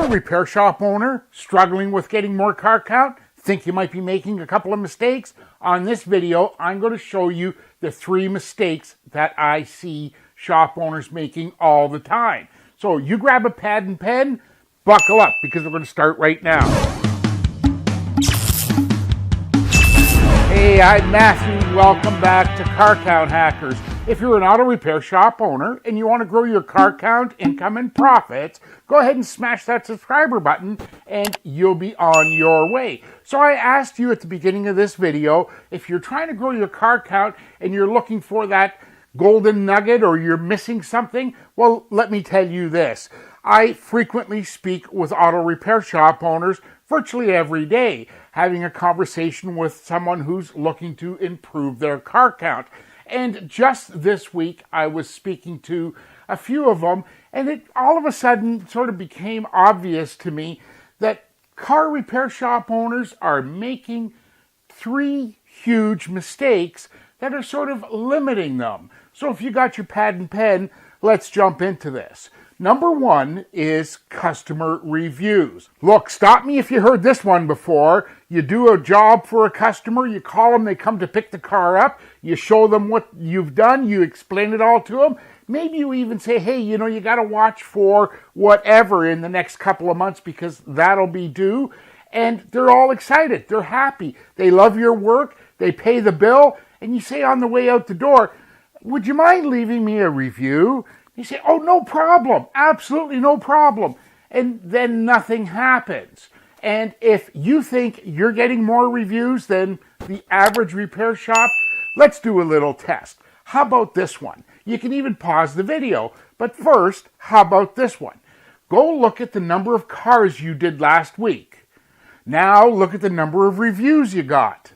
a repair shop owner struggling with getting more car count? Think you might be making a couple of mistakes? On this video, I'm going to show you the 3 mistakes that I see shop owners making all the time. So you grab a pad and pen, buckle up, because we're going to start right now. Hey, I'm Matthew. Welcome back to Car Count Hackers. If you're an auto repair shop owner and you want to grow your car count, income, and profits, go ahead and smash that subscriber button and you'll be on your way. So I asked you at the beginning of this video, if you're trying to grow your car count and you're looking for that golden nugget or you're missing something, well, let me tell you this. I frequently speak with auto repair shop owners virtually every day, having a conversation with someone who's looking to improve their car count. And just this week, I was speaking to a few of them, and it all of a sudden sort of became obvious to me that car repair shop owners are making 3 huge mistakes that are sort of limiting them. So if you got your pad and pen, let's jump into this. Number 1 is customer reviews. Look, stop me if you heard this one before. You do a job for a customer, you call them, they come to pick the car up, you show them what you've done, you explain it all to them. Maybe you even say, hey, you got to watch for whatever in the next couple of months because that'll be due. And they're all excited, they're happy, they love your work, they pay the bill, and you say on the way out the door, would you mind leaving me a review? You say, oh, no problem, absolutely no problem. And then nothing happens. And if you think you're getting more reviews than the average repair shop, let's do a little test. How about this one? You can even pause the video. But first, how about this one? Go look at the number of cars you did last week. Now look at the number of reviews you got.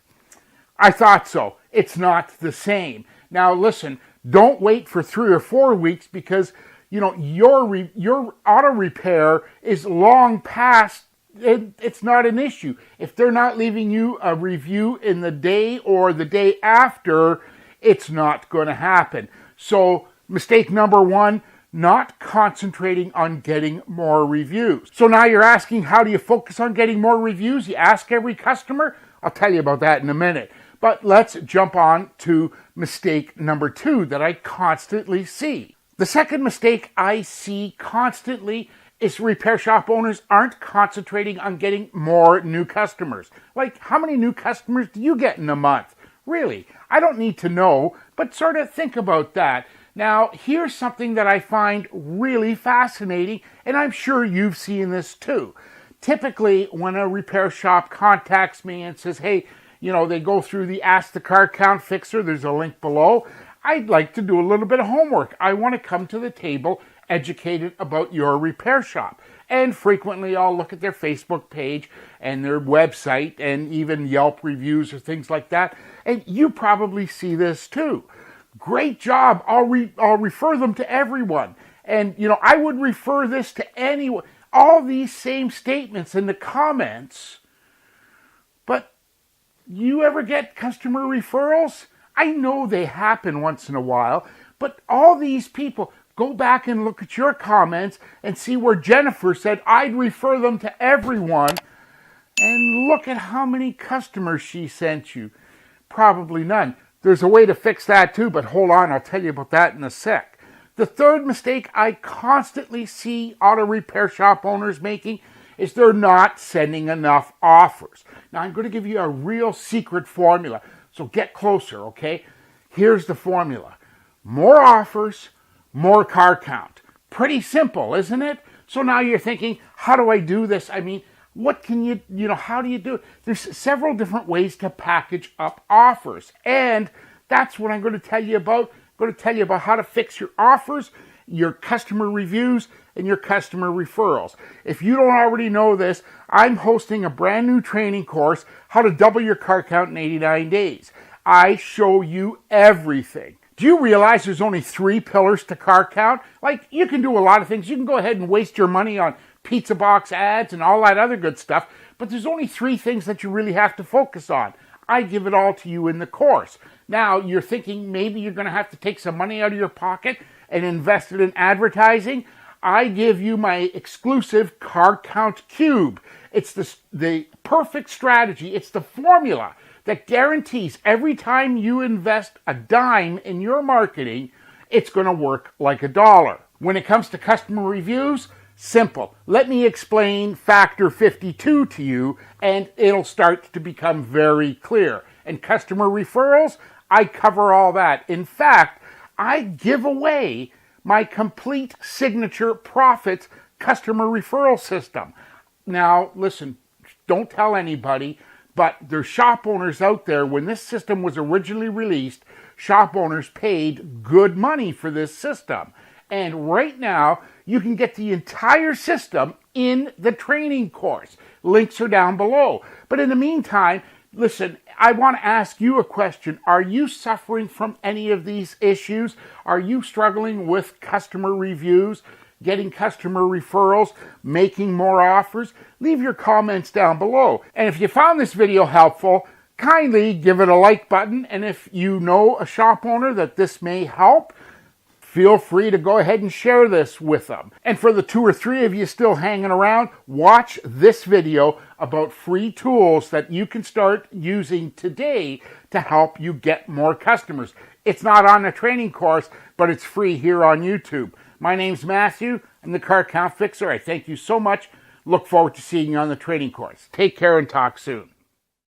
I thought so. It's not the same. Now listen, don't wait for 3 or 4 weeks because, your auto repair is long past. It's not an issue. If they're not leaving you a review in the day or the day after, it's not going to happen. So mistake number 1, not concentrating on getting more reviews. So now you're asking, how do you focus on getting more reviews? You ask every customer? I'll tell you about that in a minute. But let's jump on to mistake number 2 that I constantly see. The second mistake I see constantly is repair shop owners aren't concentrating on getting more new customers. Like, how many new customers do you get in a month? Really? I don't need to know, but sort of think about that. Now, here's something that I find really fascinating, and I'm sure you've seen this too. Typically, when a repair shop contacts me and says, hey, they go through the Ask the Car Count Fixer, there's a link below. I'd like to do a little bit of homework. I want to come to the table educated about your repair shop. And frequently I'll look at their Facebook page and their website and even Yelp reviews or things like that. And you probably see this too. Great job. I'll refer them to everyone. And, I would refer this to anyone. All these same statements in the comments. But you ever get customer referrals? I know they happen once in a while, but all these people, go back and look at your comments and see where Jennifer said, I'd refer them to everyone, and look at how many customers she sent you. Probably none. There's a way to fix that too, but hold on, I'll tell you about that in a sec. The third mistake I constantly see auto repair shop owners making is they're not sending enough offers. Now, I'm going to give you a real secret formula, so get closer, okay? Here's the formula. More offers, more car count. Pretty simple, isn't it? So now you're thinking, how do I do this? I mean, what can how do you do it? There's several different ways to package up offers, and that's what I'm going to tell you about. I'm going to tell you about how to fix your offers, your customer reviews, and your customer referrals. If you don't already know this, I'm hosting a brand new training course, How to Double Your Car Count in 89 Days. I show you everything. Do you realize there's only 3 pillars to car count? Like, you can do a lot of things. You can go ahead and waste your money on pizza box ads and all that other good stuff, but there's only 3 things that you really have to focus on. I give it all to you in the course. Now, you're thinking maybe you're going to have to take some money out of your pocket and invest it in advertising. I give you my exclusive Car Count Cube. It's the perfect strategy. It's the formula that guarantees every time you invest a dime in your marketing, it's going to work like a dollar. When it comes to customer reviews, simple. Let me explain Factor 52 to you, and it'll start to become very clear. And customer referrals, I cover all that. In fact, I give away my complete signature profits customer referral system. Now, listen, don't tell anybody, but there's shop owners out there. When this system was originally released, shop owners paid good money for this system. And right now, you can get the entire system in the training course. Links are down below. But in the meantime, listen, I want to ask you a question. Are you suffering from any of these issues? Are you struggling with customer reviews, getting customer referrals, making more offers? Leave your comments down below. And if you found this video helpful, kindly give it a like button. And if you know a shop owner that this may help, feel free to go ahead and share this with them. And for the 2 or 3 of you still hanging around, watch this video about free tools that you can start using today to help you get more customers. It's not on the training course, but it's free here on YouTube. My name's Matthew. I'm the Car Count Fixer. I thank you so much. Look forward to seeing you on the training course. Take care and talk soon.